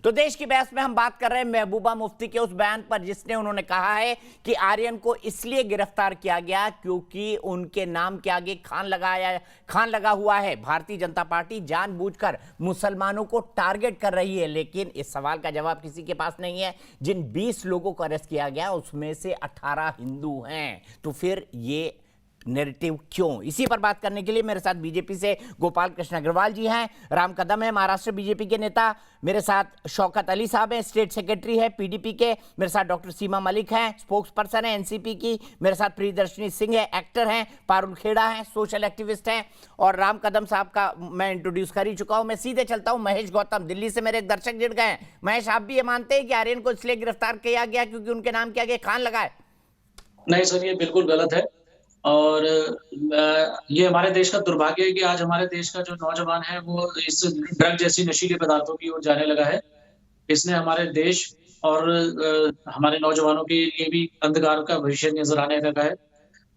तो देश की बहस में हम बात कर रहे हैं महबूबा मुफ्ती के उस बयान पर जिसने उन्होंने कहा है कि आर्यन को इसलिए गिरफ्तार किया गया क्योंकि उनके नाम के आगे खान लगा हुआ है। भारतीय जनता पार्टी जानबूझकर मुसलमानों को टारगेट कर रही है, लेकिन इस सवाल का जवाब किसी के पास नहीं है। जिन 20 लोगों को अरेस्ट किया गया उसमें से 18 हिंदू हैं, तो फिर ये नैरेटिव क्यों? इसी पर बात करने के लिए मेरे साथ बीजेपी से गोपाल कृष्ण अग्रवाल जी हैं, राम कदम है महाराष्ट्र बीजेपी के नेता, मेरे साथ शौकत अली साहब हैं, स्टेट सेक्रेटरी है पीडीपी के, मेरे साथ डॉक्टर सीमा मलिक हैं, स्पोक्स पर्सन है एनसीपी की, मेरे साथ प्रियदर्शनी सिंह है, एक्टर हैं, पारुल खेड़ा हैं, सोशल एक्टिविस्ट हैं, और राम कदम साहब का मैं इंट्रोड्यूस कर ही चुका हूं। मैं सीधे चलता हूं महेश गौतम, दिल्ली से मेरे एक दर्शक जुड़ गए हैं। महेश, आप भी ये मानते हैं कि आर्यन को इसलिए गिरफ्तार किया गया क्योंकि उनके नाम के आगे खान लगा है? नहीं सर, ये बिल्कुल गलत है। और ये हमारे देश का दुर्भाग्य है कि आज हमारे देश का जो नौजवान है वो इस ड्रग जैसी नशीले पदार्थों की ओर जाने लगा है। इसने हमारे देश और हमारे नौजवानों के लिए भी अंधकार का भविष्य नजर आने लगा है।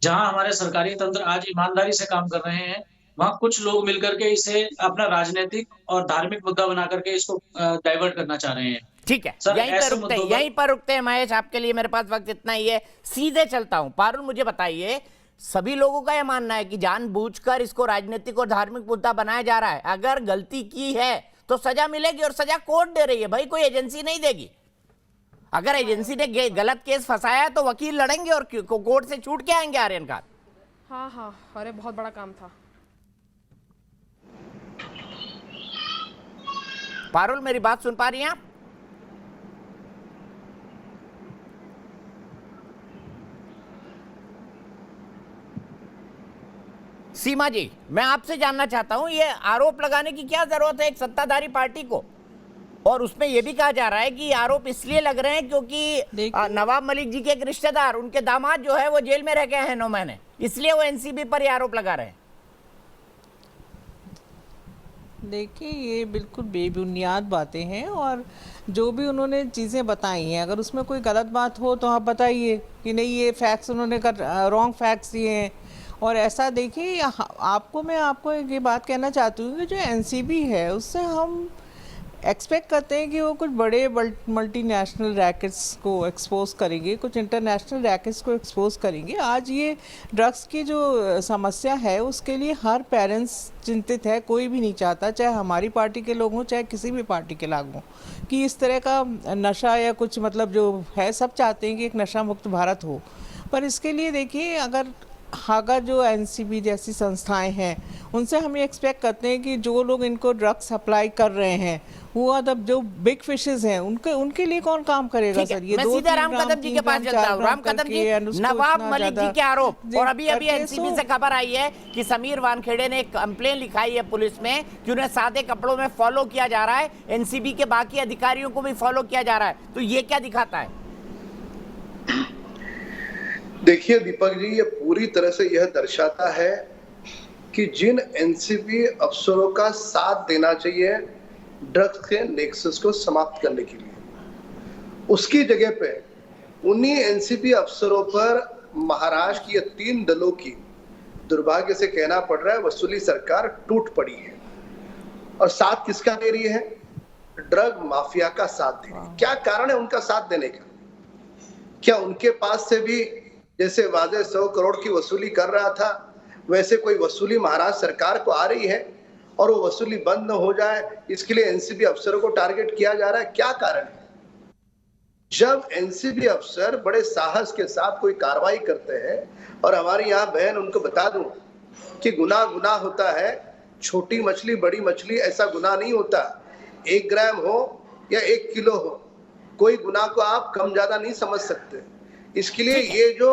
जहां हमारे सरकारी तंत्र आज ईमानदारी से काम कर रहे हैं, वहां कुछ लोग मिलकर के इसे अपना राजनीतिक और धार्मिक मुद्दा बना करके इसको डाइवर्ट करना चाह रहे हैं। ठीक है, सर, यहीं पर रुकते हैं महेश, आपके लिए मेरे पास वक्त इतना ही है। सीधे चलता हूं पारुल, मुझे बताइए, सभी लोगों का यह मानना है कि जानबूझकर इसको राजनीतिक और धार्मिक मुद्दा बनाया जा रहा है। अगर गलती की है तो सजा मिलेगी, और सजा कोर्ट दे रही है भाई, कोई एजेंसी नहीं देगी। अगर एजेंसी ने गलत केस फंसाया तो वकील लड़ेंगे और कोर्ट से छूट के आएंगे आर्यन का। हाँ, अरे बहुत बड़ा काम था। पारुल, मेरी बात सुन पा रही हैं आप? सीमा जी, मैं आपसे जानना चाहता हूं, ये आरोप लगाने की क्या जरूरत है एक सत्ताधारी पार्टी को? और उसमें यह भी कहा जा रहा है कि आरोप इसलिए लग रहे हैं क्योंकि नवाब मलिक जी के एक रिश्तेदार, उनके दामाद जो है वो जेल में रह गए हैं 9 महीने, इसलिए वो एनसीबी पर ये आरोप लगा रहे हैं। देखिए, ये बिल्कुल बेबुनियाद बातें हैं, और जो भी उन्होंने चीज़ें बताई हैं, अगर उसमें कोई गलत बात हो तो आप बताइए कि नहीं, ये फैक्ट्स उन्होंने रॉन्ग फैक्ट्स दिए हैं। और ऐसा देखिए, आपको ये बात कहना चाहती हूँ कि जो एनसीबी है उससे हम एक्सपेक्ट करते हैं कि वो कुछ बड़े मल्टीनेशनल रैकेट्स को एक्सपोज करेंगे, कुछ इंटरनेशनल रैकेट्स को एक्सपोज करेंगे। आज ये ड्रग्स की जो समस्या है उसके लिए हर पेरेंट्स चिंतित है, कोई भी नहीं चाहता, चाहे हमारी पार्टी के लोग हों चाहे किसी भी पार्टी के लोग हों, कि इस तरह का नशा या कुछ मतलब जो है, सब चाहते हैं कि एक नशा मुक्त भारत हो। पर इसके लिए देखिए, अगर जो एनसीबी जैसी संस्थाएं हैं उनसे हम ये एक्सपेक्ट करते हैं कि जो लोग इनको ड्रग्स सप्लाई कर रहे हैं वो अब जो बिग फिशेस हैं उनके लिए कौन काम करेगा? सर, ये मैं सीधा राम कदम जी के पास चलता हूं। राम कदम जी, नवाब मलिक जी के आरोप, और अभी एनसीबी से खबर आई है कि समीर वानखेड़े ने एक कंप्लेन लिखाई है पुलिस में कि उन्हें सादे कपड़ों में फॉलो किया जा रहा है, एनसीबी के बाकी अधिकारियों को भी फॉलो किया जा रहा है। तो ये क्या दिखाता है? देखिए दीपक जी, ये पूरी तरह से यह दर्शाता है कि जिन एनसीबी अफसरों का साथ देना चाहिए ड्रग्स के नेक्सस को समाप्त करने के लिए, उसकी जगह पे उन्हीं एनसीबी अफसरों पर महाराष्ट्र की 3 दलों की, दुर्भाग्य से कहना पड़ रहा है, वसूली सरकार टूट पड़ी है। और साथ किसका दे रही है? ड्रग माफिया का साथ दे रही है। क्या कारण है उनका साथ देने का? क्या उनके पास से भी जैसे वाजे 100 करोड़ की वसूली कर रहा था वैसे कोई वसूली महाराष्ट्र सरकार को आ रही है, और वो वसूली बंद न हो जाए इसके लिए एनसीबी अफसरों को टारगेट किया जा रहा है? क्या कारण है? जब एनसीबी अफसर बड़े साहस के साथ कोई कार्रवाई करते हैं, और हमारी यहाँ बहन, उनको बता दूं कि गुनाह होता है, छोटी मछली बड़ी मछली ऐसा गुनाह नहीं होता। 1 ग्राम हो या 1 किलो हो, कोई गुनाह को आप कम ज्यादा नहीं समझ सकते। इसके लिए ये जो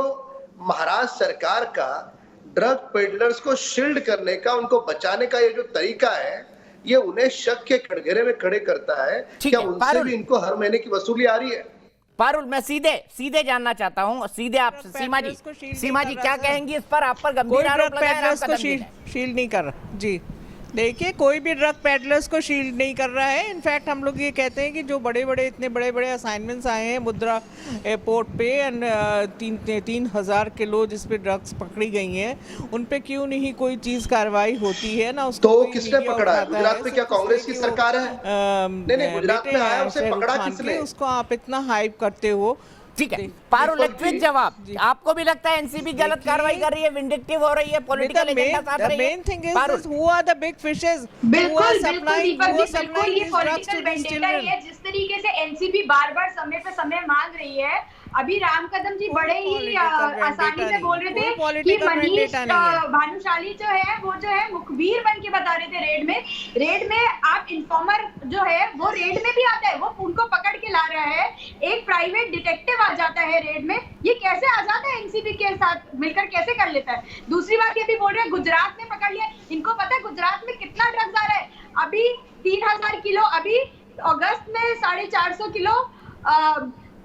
महाराष्ट्र सरकार का ड्रग पेडलर्स को शील्ड करने का, उनको बचाने का ये जो तरीका है, ये उन्हें शक के कटघरे में खड़े करता है। क्या उनसे भी इनको हर महीने की वसूली आ रही है? पारुल, मैं सीधे जानना चाहता हूं, सीधे आप सीमा जी क्या कहेंगी इस पर? आप पर गंभीर आरोप लगाए राम कदम जी ने। शील्ड नहीं कर रहा जी। देखिए, कोई भी ड्रग पेडलर्स को शील्ड नहीं कर रहा है। इनफैक्ट हम लोग ये कहते हैं कि जो इतने बड़े बड़े असाइनमेंट्स आए हैं मुद्रा एयरपोर्ट पे एंड 3,000 किलो जिस पे ड्रग्स पकड़ी गई हैं, उन पे क्यों नहीं कोई चीज़ कार्रवाई होती है ना। उसको तो किसने पकड़ा है? गुजरात में क्या कांग्रेस की सरकार है? नहीं, गुजरात में आया, उसे पकड़ा किसने? उसको आप इतना हाइप करते हो। ठीक है, पारुल एक क्विक जवाब, आपको भी लगता है एनसीबी गलत कार्रवाई कर रही है, विंडिक्टिव हो रही है, पॉलिटिकल एजेंडा साध रही है? Main thing is who are the big fishes, बिल्कुल बिल्कुल दीपक जी, बिल्कुल ये पॉलिटिकल वेंडेटा ही है। जिस तरीके से एनसीबी बार-बार समय पे समय मांग रही है, अभी राम कदम जी बड़े ही आसानी से बोल रहे थे कि मनीष भानुशाली जो है मुखबिर बन के बता रहे थे रेड में आप इन्फॉर्मर जो है वो रेड में भी आता है, वो उनको पकड़ के ला रहा है, एक प्राइवेट डिटेक्टिव आ जाता है रेड में। ये कैसे आ जाता है? एनसीबी के साथ मिलकर कैसे कर लेता है? दूसरी बात ये भी बोल रहे हैं गुजरात ने पकड़ लिया, इनको पता है गुजरात में कितना ड्रग्स आ रहा है। अभी 3,000 किलो, अभी अगस्त में 450 किलो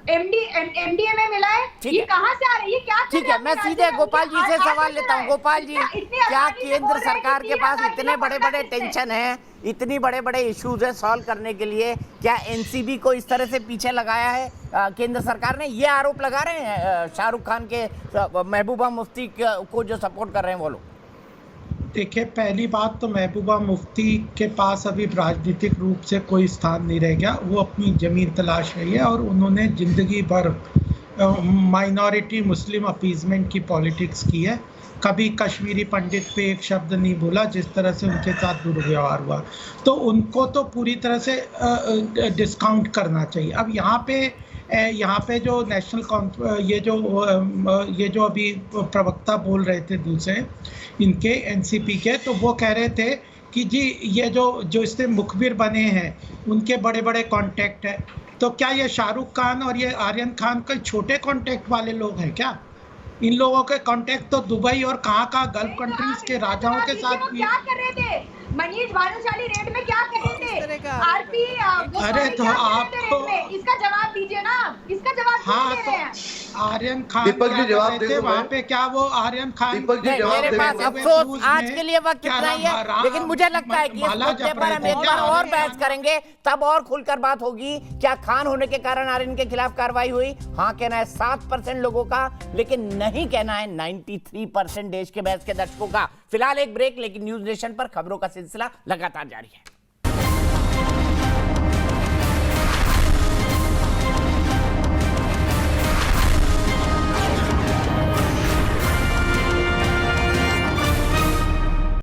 एमडीएमए मिला है। ये कहां से आ रही है? क्या ठीक है, मैं सीधे गोपाल जी से सवाल लेता हूं। गोपाल जी, क्या केंद्र सरकार के पास इतने बड़े बड़े टेंशन है, इतनी बड़े बड़े इश्यूज है सॉल्व करने के लिए, क्या एनसीबी को इस तरह से पीछे लगाया है केंद्र सरकार ने? ये आरोप लगा रहे हैं शाहरुख खान के महबूबा मुफ्ती को जो सपोर्ट कर रहे हैं वो लोग। देखिए, पहली बात तो महबूबा मुफ्ती के पास अभी राजनीतिक रूप से कोई स्थान नहीं रह गया। वो अपनी ज़मीन तलाश रही है और उन्होंने ज़िंदगी भर माइनॉरिटी मुस्लिम अपीजमेंट की पॉलिटिक्स की है। कभी कश्मीरी पंडित पे एक शब्द नहीं बोला, जिस तरह से उनके साथ दुर्व्यवहार हुआ, तो उनको तो पूरी तरह से डिस्काउंट करना चाहिए। अब यहाँ पे जो नेशनल ये जो अभी प्रवक्ता बोल रहे थे दूसरे इनके एनसीपी के, तो वो कह रहे थे कि जी ये जो इससे मुखबिर बने हैं उनके बड़े बड़े कॉन्टैक्ट हैं। तो क्या ये शाहरुख खान और ये आर्यन खान कोई छोटे कॉन्टैक्ट वाले लोग हैं क्या? इन लोगों के कॉन्टैक्ट तो दुबई और कहाँ गल्फ कंट्रीज के राजाओं के साथ भी। क्या कर रहे थे मनीष भानुशाली रेड में? क्या कर रहे थे आरपी? अरे तो आपको इसका जवाब दीजिए ना, इसका जवाब। हाँ, तो आर्यन खान दीपक जी जवाब दे दो। वहाँ पे क्या वो आर्यन खान? दीपक जी जवाब मेरे पास अफसोस आज के लिए वक्त इतना ही है, लेकिन मुझे लगता है कि इस मुद्दे पर हम एक बार और बहस करेंगे, तब और खुलकर बात होगी। क्या खान होने के कारण आर्यन के खिलाफ कार्रवाई हुई? हाँ कहना है 7% लोगों का, लेकिन नहीं कहना है 93% देश के बहस के दर्शकों का। फिलहाल एक ब्रेक, लेकिन न्यूज नेशन पर खबरों का सिलसिला लगातार जारी है।